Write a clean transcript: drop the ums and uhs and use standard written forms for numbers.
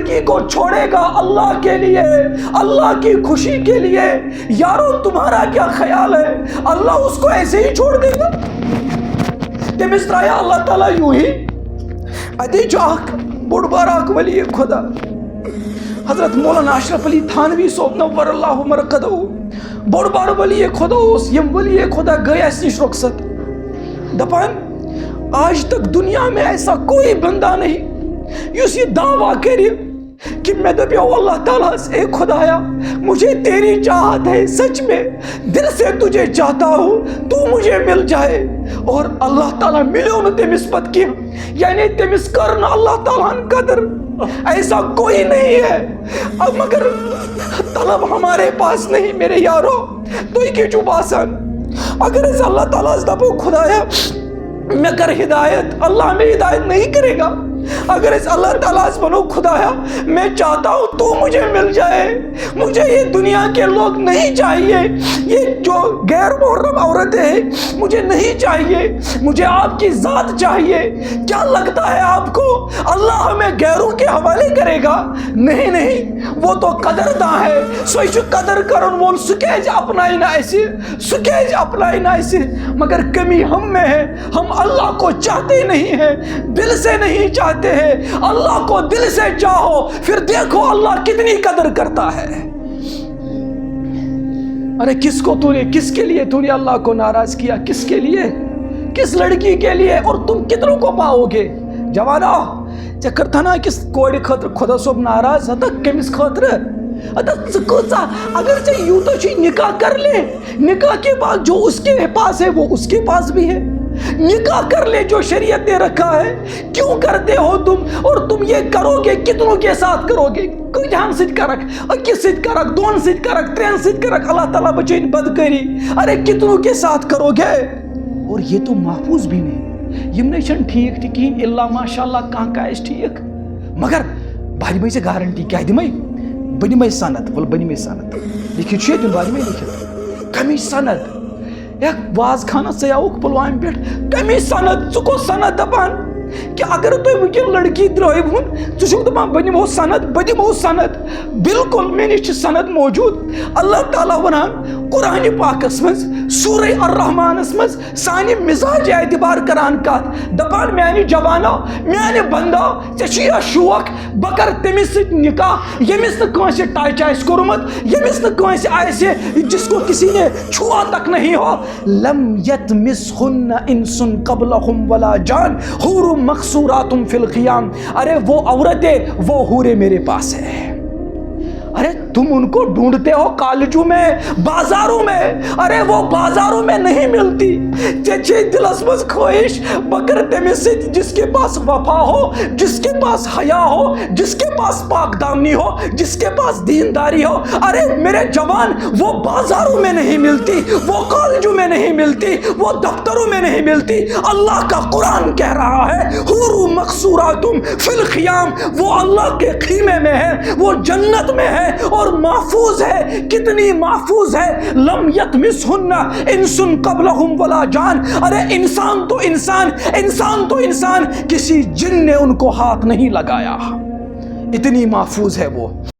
لڑکی کو چھوڑے گا اللہ کے لیے، اللہ کی خوشی کے لیے، یارو تمہارا کیا خیال ہے اللہ اس کو ایسے ہی چھوڑ دے گا؟ تمس ترایا اللہ تعالیٰ یوں ہی؟ ادی جو بوڑ بار اخ ولی خدا حضرت مولانا اشرف علی تھانوی صاحب نور اللہ مرقدہ بوڑ بار ولی خدا اس یم ولی خدا گئے اس نش رخصت دپان آج تک دنیا میں ایسا کوئی بندہ نہیں یس یہ دعویٰ کرے کہ میں دپیو اللہ تعالیٰ سے اے خدایا مجھے تیری چاہت ہے، سچ میں دل سے تجھے چاہتا ہوں، تو مجھے مل جائے، اور اللہ تعالیٰ ملیو نہ تمس پت کی، یعنی تمس کرنا اللہ تعالیٰ قدر ایسا کوئی نہیں ہے۔ اب مگر طلب ہمارے پاس نہیں میرے یارو، تو ہی کی چوب آسان اگر ایسا اللہ تعالیٰ سے دپو خدایا میں کر ہدایت، اللہ میں ہدایت نہیں کرے گا۔ اگر اس اللہ تعالیٰ سے بنو خدایا میں چاہتا ہوں تو مجھے مل جائے، مجھے یہ دنیا کے لوگ نہیں چاہیے، یہ جو غیر محرم عورتیں ہیں مجھے نہیں چاہیے، مجھے آپ کی ذات چاہیے۔ کیا لگتا ہے آپ کو اللہ ہمیں غیروں کے حوالے کرے گا؟ نہیں نہیں، وہ تو قدرداں ہے، سو اس قدر کرن وول سکیج اپنائی نہ ایسے، سکیج اپنائی نہ ایسے، مگر کمی ہم میں ہے، ہم اللہ کو چاہتے نہیں ہیں، دل سے نہیں چاہتے ہیں۔ اللہ کو دل سے چاہو پھر دیکھو اللہ کتنی قدر کرتا ہے۔ ارے کس کو تو نے، کس کے لیے تو نے اللہ کو ناراض کیا؟ کس کے لیے؟ کس لڑکی کے لیے؟ اور تم کتنوں کو پاؤ گے؟ جوانا چکر تھا نا کس کوڑی خطر خدا صاحب ناراض ہتا کمس خطر اگر سے یوں تو نکاح کر لے، نکاح کے بعد جو اس کے پاس ہے وہ اس کے پاس بھی ہے، نکاح کر لے جو شریعت نے رکھا ہے، کیوں کرتے ہو تم؟ اور تم یہ کرو گے کتنوں کے ساتھ کرو گے؟ کوئی جہان سید کرک، اکیس سید کرک، دون سید کرک، ترین سید کرک، اللہ تعالیٰ بچین بدکری، ارے کتنوں کے ساتھ کرو گے؟ اور یہ تو محفوظ بھی نہیں، یم نہیں ٹھیک ٹھیک اللہ ماشاءاللہ کہاں کا اس ٹھیک، مگر بھاری میں سے گارنٹی کیا دمائی بنی میں سند بول بنی میں سند لکھت چھے دن بھاری میں لکھت کمی سند ایک واز خانہ سیاؤک پلوائم پیٹ کمی سند چکو سند دپان کہ اگر تو مجھے لڑکی درائی بھون تو شکر دپان بنی مو سند بالکل میں نے سند موجود۔ اللہ تعالیٰ ونان قرآن پاک اسمز سورہ الرحمن اسمز سانی مزاج اعتبار کران کات دپان میانی جوانا میانی بندہ چشیا شوق بکر تمس نکاح یمس نکانسی ٹائی چائس کرمت یمس نکانسی آئیسے جس کو کسی نے چھوا تک نہیں ہو لم یتمسہن انسن قبلہم ولا جان حور مقصورات فی القیام، ارے وہ عورتیں وہ حوریں میرے پاس ہے۔ ارے تم ان کو ڈھونڈتے ہو کالجوں میں بازاروں میں، ارے وہ بازاروں میں نہیں ملتی۔ چچے دل اسمز خواہش بکر تمس جس کے پاس وفا ہو، جس کے پاس حیا ہو، جس کے پاس پاک دامنی ہو، جس کے پاس دینداری ہو، ارے میرے جوان وہ بازاروں میں نہیں ملتی، وہ کالجوں میں نہیں ملتی، وہ دفتروں میں نہیں ملتی۔ اللہ کا قرآن کہہ رہا ہے حور مقصورات فی الخیام، وہ اللہ کے خیمے میں ہے، وہ جنت میں ہے اور محفوظ ہے۔ کتنی محفوظ ہے؟ لم یتمسہن انسن قبلہم ولا جان، ارے انسان تو انسان کسی جن نے ان کو ہاتھ نہیں لگایا، اتنی محفوظ ہے وہ۔